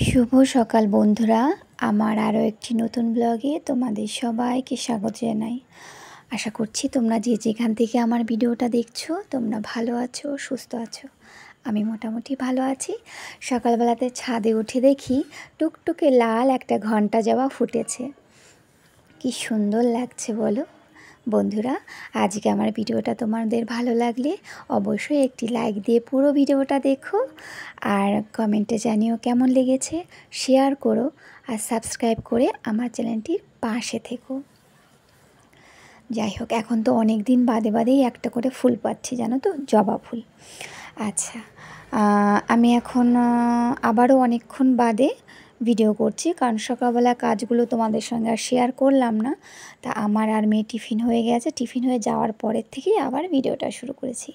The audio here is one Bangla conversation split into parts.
শুভ সকাল বন্ধুরা, আমার আরও একটি নতুন ব্লগে তোমাদের সবাইকে স্বাগত জানাই। আশা করছি তোমরা যে যেখান থেকে আমার ভিডিওটা দেখছো তোমরা ভালো আছো, সুস্থ আছো। আমি মোটামুটি ভালো আছি। সকালবেলাতে ছাদে উঠে দেখি টুকটুকে লাল একটা ঘন্টা জবা ফুটেছে। কি সুন্দর লাগছে বলো বন্ধুরা। আজকে আমার ভিডিওটা তোমাদের ভালো লাগলে অবশ্যই একটি লাইক দিয়ে পুরো ভিডিওটা দেখো, আর কমেন্টে জানিও কেমন লেগেছে, শেয়ার করো আর সাবস্ক্রাইব করে আমার চ্যানেলটির পাশে থেকো। যাই হোক, এখন তো অনেক দিন বাদে বাদেই একটা করে ফুল পাচ্ছি, জানো তো, জবা ফুল। আচ্ছা, আমি এখন আবারও অনেকক্ষণ বাদে ভিডিও করছি, কারণ সকালবেলা কাজগুলো তোমাদের সঙ্গে আর শেয়ার করলাম না। তা আমার আর মেয়ে টিফিন হয়ে গেছে, টিফিন হয়ে যাওয়ার পরের থেকেই আবার ভিডিওটা শুরু করেছি।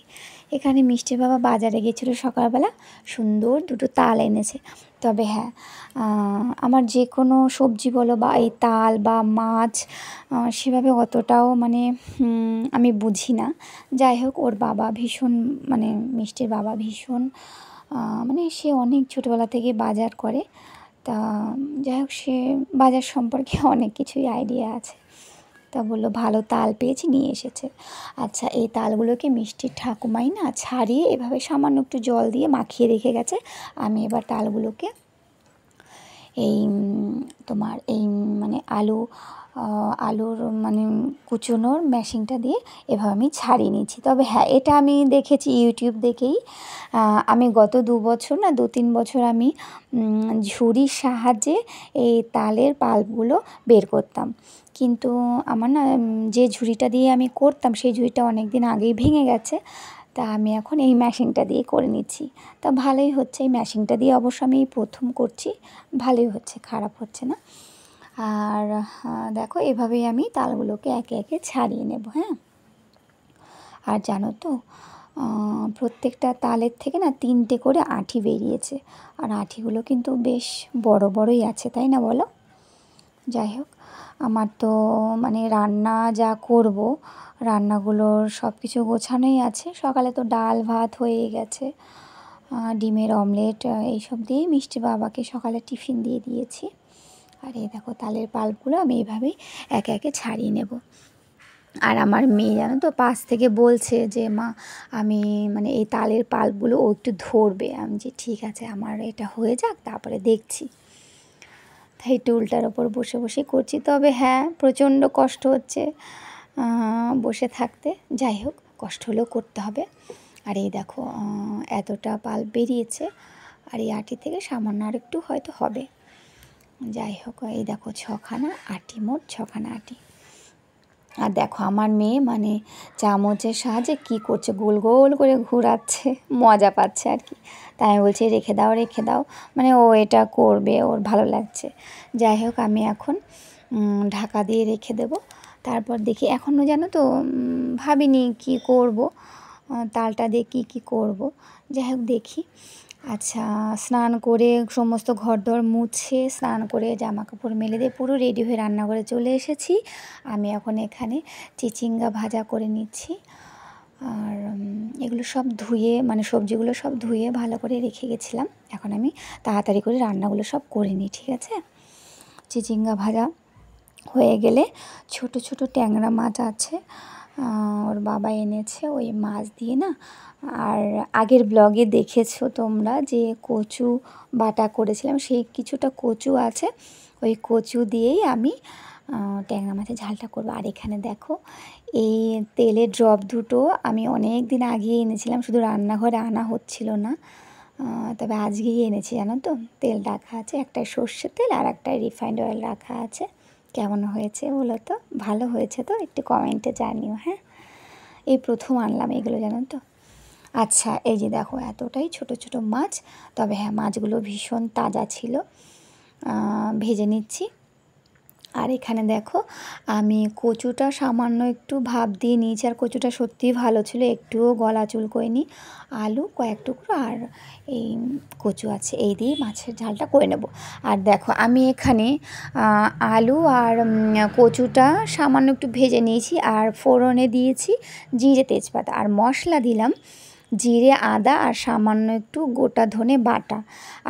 এখানে মিষ্টির বাবা বাজারে গেছিলো সকালবেলা, সুন্দর দুটো তাল এনেছে। তবে হ্যাঁ, আমার যে কোনো সবজি বলো বা এই তাল বা মাছ সেভাবে অতটাও আমি বুঝি না। যাই হোক, ওর বাবা ভীষণ মিষ্টির বাবা ভীষণ সে অনেক ছোটোবেলা থেকে বাজার করে। তা যাই হোক, সে বাজার সম্পর্কে অনেক কিছুই আইডিয়া আছে। তা বললো ভালো তাল পেয়েছি, নিয়ে এসেছে। আচ্ছা, এই তালগুলোকে মিষ্টির ঠাকুমাই না ছাড়িয়ে এভাবে সামান্য একটু জল দিয়ে মাখিয়ে রেখে গেছে। আমি এবার তালগুলোকে এই আলুর কুচোনোর মেশিনটা দিয়ে এভাবে আমি ছাড়িয়ে নিচ্ছি। তবে হ্যাঁ, এটা আমি দেখেছি ইউটিউব দেখেই। আমি গত 2-3 বছর আমি ঝুড়ির সাহায্যে এই তালের পাল্পগুলো বের করতাম, কিন্তু আমার না যে ঝুড়িটা দিয়ে আমি করতাম সেই ঝুড়িটা অনেক দিন আগেই ভেঙে গেছে। তা আমি এখন এই মেশিনটা দিয়ে করে নিচ্ছি। তা ভালোই হচ্ছে, এই মেশিনটা দিয়ে অবশ্য আমি প্রথম করছি, ভালোই হচ্ছে, খারাপ হচ্ছে না। আর দেখো, এভাবেই আমি তালগুলোকে একে একে ছাড়িয়ে নেব। হ্যাঁ, আর জানো তো, প্রত্যেকটা তালের থেকে না 3টে করে আঁটি বেরিয়েছে, আর আঁটিগুলো কিন্তু বেশ বড় বড়ই আছে, তাই না বলো? যাই হোক, আমার তো রান্না যা করব, রান্নাগুলোর সব কিছু গোছানোই আছে। সকালে তো ডাল ভাত হয়ে গেছে, ডিমের অমলেট এইসব দিয়েই মিষ্টি বাবাকে সকালে টিফিন দিয়ে দিয়েছি। আর এই দেখো, তালের পাল্পগুলো আমি এইভাবেই একে একে ছাড়িয়ে নেব। আর আমার মেয়ে জানো তো পাশ থেকে বলছে যে মা, আমি এই তালের পাল্পগুলো ও একটু ধরবে। আমি যে ঠিক আছে, আমার এটা হয়ে যাক, তারপরে দেখছি। তাই টুলটার ওপর বসে বসে করছি। তবে হ্যাঁ, প্রচণ্ড কষ্ট হচ্ছে বসে থাকতে। যাই হোক, কষ্ট হলেও করতে হবে। আর এই দেখো, এতটা পাল্প বেরিয়েছে, আর এই আটি থেকে সামান্য আর একটু হয়তো হবে। যাই হোক, এই দেখো 6খানা আটি, মোট 6খানা আটি। আর দেখো, আমার মেয়ে চামচের সাহায্যে কী করছে, গোল গোল করে ঘোরাচ্ছে, মজা পাচ্ছে আর কি। তাই আমি বলছি রেখে দাও রেখে দাও, ও এটা করবে, ওর ভালো লাগছে। যাই হোক, আমি এখন ঢাকা দিয়ে রেখে দেব। তারপর দেখি, এখনও জানো তো ভাবিনি কি করব, তালটা দিয়ে কী করব। যাই হোক, দেখি। আচ্ছা, স্নান করে সমস্ত ঘরদোর মুছে স্নান করে জামা কাপড় মেলে দিয়ে পুরো রেডি হয়ে রান্নাঘরে চলে এসেছি। আমি এখন এখানে চিচিঙ্গা ভাজা করে নিচ্ছি। আর এগুলো সব ধুয়ে সবজিগুলো সব ধুয়ে ভালো করে রেখে গেছিলাম। এখন আমি তাড়াতাড়ি করে রান্নাগুলো সব করে নিই, ঠিক আছে? চিচিঙ্গা ভাজা হয়ে গেলে ছোট ছোট ট্যাংরা মাছ আছে, ওর বাবা এনেছে, ওই মাছ দিয়ে না। আর আগের ব্লগে দেখেছো তোমরা যে কচু বাটা করেছিলাম, সেই কিছুটা কচু আছে, ওই কচু দিয়েই আমি ট্যাংরা মাছের ঝালটা করবো। আর এখানে দেখো, এই তেলের ড্রপ দুটো আমি অনেক দিন আগেই এনেছিলাম, শুধু রান্নাঘরে আনা হচ্ছিল না। তবে আজকেই এনেছি, জানো তো। তেল রাখা আছে, একটাই সর্ষের তেল আর একটাই রিফাইন্ড অয়েল রাখা আছে। কেমন হয়েছে বলো তো? ভালো হয়েছে তো? একটু কমেন্টে জানিও। হ্যাঁ, এই প্রথম আনলাম এগুলো, জানো তো। আচ্ছা, এই যে দেখো, এতটাই ছোট ছোট মাছ। তবে হ্যাঁ, মাছগুলো ভীষণ তাজা ছিল। ভেজে নিচ্ছি। আর এখানে দেখো, আমি কচুটা সামান্য একটু ভাপ দিয়ে নিয়েছি, আর কচুটা সত্যিই ভালো ছিল, একটুও গলা চুলকোয়নি। আলু কয়েক টুকরো আর এই কচু আছে, এই দিয়ে মাছের ঝালটা করে নেব। আর দেখো, আমি এখানে আলু আর কচুটা সামান্য একটু ভেজে নিয়েছি, আর ফোড়নে দিয়েছি জিরে তেজপাতা, আর মশলা দিলাম জিরে, আদা আর সামান্য একটু গোটা ধনে বাটা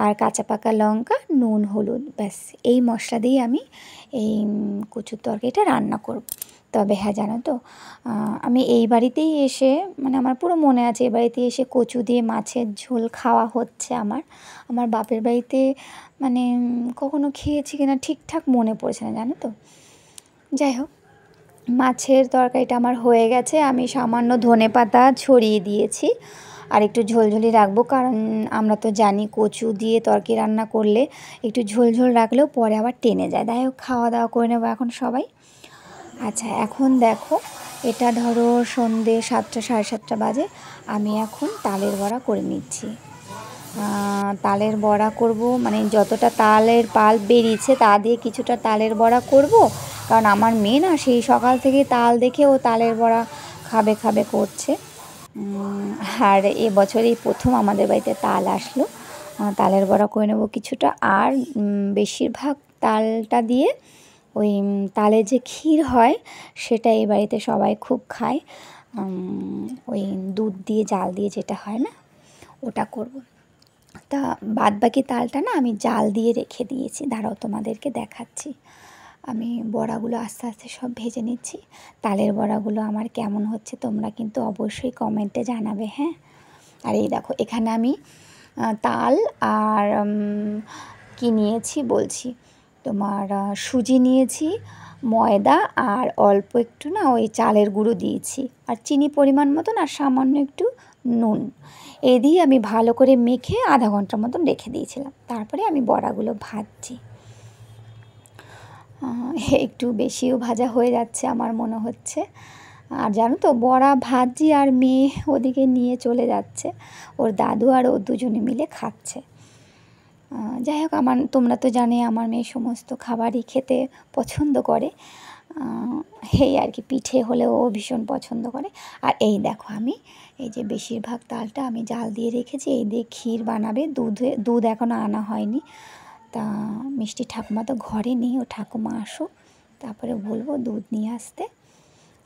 আর কাঁচা পাকা লঙ্কা, নুন, হলুদ, ব্যাস এই মশলা দিয়ে আমি এই কচুর তরকারিটা রান্না করব। তবে হ্যাঁ, জানো তো আমি এই বাড়িতেই এসে মানে আমার পুরো মনে আছে এই বাড়িতে এসে কচু দিয়ে মাছের ঝোল খাওয়া হচ্ছে আমার বাপের বাড়িতে মানে কখনো খেয়েছি কিনা ঠিকঠাক মনে পড়ছে না, জানো তো। যাই হোক, মাছের তরকারিটা আমার হয়ে গেছে। আমি সামান্য ধনেপাতা ছড়িয়ে দিয়েছি আর একটু ঝোলঝোলি রাখবো, কারণ আমরা তো জানি কচু দিয়ে তরকারি রান্না করলে একটু ঝোলঝোল রাখলেও পরে আবার টেনে যায়। যাই হোক, খাওয়া দাওয়া করে নেবো এখন সবাই। আচ্ছা, এখন দেখো এটা ধরো সন্ধ্যে 7টা, 7:30 বাজে। আমি এখন তালের বড়া করে নিচ্ছি। তালের বড়া করব, মানে যতটা তালের পাল্প বেরিয়েছে তা দিয়ে কিছুটা তালের বড়া করব, কারণ আমার মেয়ে না সেই সকাল থেকে তাল দেখে ও তালের বড়া খাবে খাবে করছে। আর এবছর এই প্রথম আমাদের বাড়িতে তাল আসলো। তালের বড়া করে নেব কিছুটা। আর বেশিরভাগ তালটা দিয়ে ওই তালের যে ক্ষীর হয় সেটা এই বাড়িতে সবাই খুব খায়। ওই দুধ দিয়ে জাল দিয়ে যেটা হয় না, ওটা করব। তা বাদ বাকি তালটা না আমি জাল দিয়ে রেখে দিয়েছি, দাঁড়াও তোমাদেরকে দেখাচ্ছি। আমি বড়াগুলো আস্তে আস্তে সব ভেজে নিচ্ছি। তালের বড়াগুলো আমার কেমন হচ্ছে তোমরা কিন্তু অবশ্যই কমেন্টে জানাবে, হ্যাঁ। আর এই দেখো এখানে আমি তাল আর কি নিয়েছি বলছি, তোমার সুজি নিয়েছি, ময়দা আর অল্প একটু না ওই চালের গুঁড়ো দিয়েছি, আর চিনি পরিমাণ মতন, আর সামান্য একটু নুন। এই দিয়ে আমি ভালো করে মেখে আধা ঘন্টার মতন রেখে দিয়েছিলাম। তারপরে আমি বড়াগুলো ভাজছি। একটু বেশিও ভাজা হয়ে যাচ্ছে আমার মনে হচ্ছে। আর জানো তো, বড়া ভাজি আর মেয়ে ওদিকে নিয়ে চলে যাচ্ছে, ওর দাদু আর ও দুজনে মিলে খাচ্ছে। যাই হোক, তোমরা তো জানে আমার মেয়ে সমস্ত খাবারই খেতে পছন্দ করে। এই আর কি, পিঠে হলেও ও ভীষণ পছন্দ করে। আর এই দেখো আমি এই যে বেশিরভাগ তালটা আমি জাল দিয়ে রেখেছি, এই দিয়ে ক্ষীর বানাবে। দুধ এখনও আনা হয়নি। তা মিষ্টি ঠাকুমা তো ঘরে নেই, ও ঠাকুমা আসুক তারপরে বলবো দুধ নিয়ে আসতে।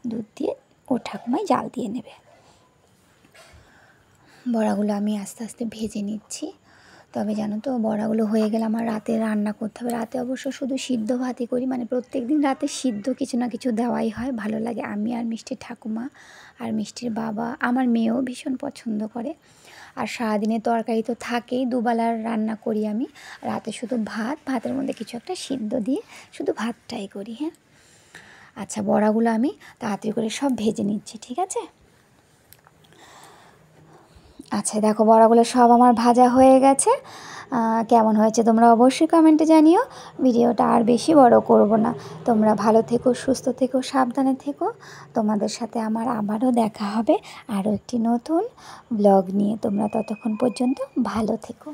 দুধ দিয়ে ও ঠাকুমাই জাল দিয়ে নেবে। বড়াগুলো আমি আস্তে আস্তে ভেজে নিচ্ছি। তবে জানো তো, বড়াগুলো হয়ে গেলে আমার রাতে রান্না করতে হবে। রাতে অবশ্য শুধু সিদ্ধ ভাতই করি, মানে প্রত্যেক দিন রাতে সিদ্ধ কিছু না কিছু দেওয়াই হয়, ভালো লাগে। আমি আর মিষ্টির ঠাকুমা আর মিষ্টির বাবা, আমার মেয়েও ভীষণ পছন্দ করে। আর সারাদিনে তরকারি তো থাকেই, দুবেলার রান্না করি আমি। রাতে শুধু ভাতের মধ্যে কিছু একটা সিদ্ধ দিয়ে শুধু ভাতটাই করি, হ্যাঁ। আচ্ছা, বড়াগুলো আমি তাড়াতাড়ি করে সব ভেজে নিচ্ছি, ঠিক আছে। আচ্ছা দেখো, বড়াগুলো সব আমার ভাজা হয়ে গেছে। কেমন হয়েছে তোমরা অবশ্যই কমেন্টে জানিও। ভিডিওটা আর বেশি বড় করব না। তোমরা ভালো থেকো, সুস্থ থেকো, সাবধানে থেকো। তোমাদের সাথে আমার আবারও দেখা হবে আরও একটি নতুন ব্লগ নিয়ে। তোমরা ততক্ষণ পর্যন্ত ভালো থেকো।